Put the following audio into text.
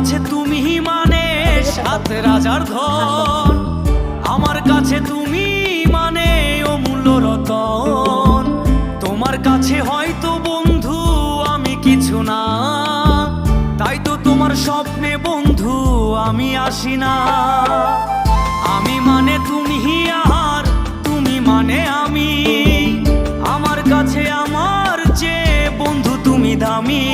কাছে তুমি মানে সাত রাজার ধন, আমার কাছে তুমি মানে অমূল্য রতন। তোমার কাছে হয়তো বন্ধু আমি কিছু না, তাই তো তোমার স্বপ্নে বন্ধু আমি আসি না। আমি মানে তুমি আর তুমি মানে আমি, আমার কাছে আমার চেয়ে বন্ধু তুমি দামি।